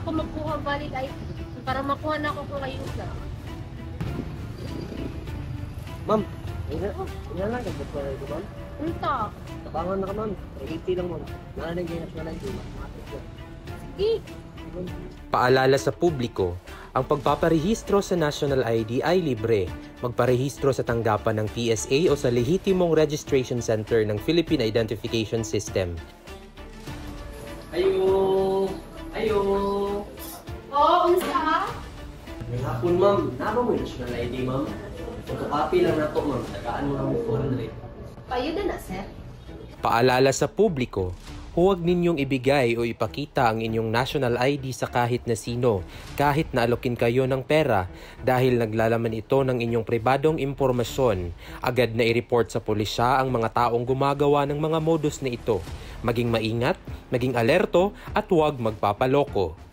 ako makuha valid ID para makuha na ako kung ayuda. Ma'am, yan lang. Kapag ko rin, ma'am. Unta. Tapangan na ka, ma'am. 80 lang, ma'am. Nalanig kayo national ID, ma'am. Sige. Paalala sa publiko, ang pagpaparehistro sa National ID ay libre. Magparehistro sa tanggapan ng PSA o sa lehitimong registration center ng Philippine Identification System. Ayo! Ayo! Oo, unsa? May hapon, ma'am. Naba mo yung national ID, ma'am. Photocopy lang na to, ma'am. Tagaan mo lang mo 400. Payuda na, sir. Paalala sa publiko, huwag ninyong ibigay o ipakita ang inyong national ID sa kahit na sino, kahit na alokin kayo ng pera dahil naglalaman ito ng inyong pribadong impormasyon. Agad na i-report sa pulisya ang mga taong gumagawa ng mga modus na ito. Maging maingat, maging alerto at huwag magpapaloko.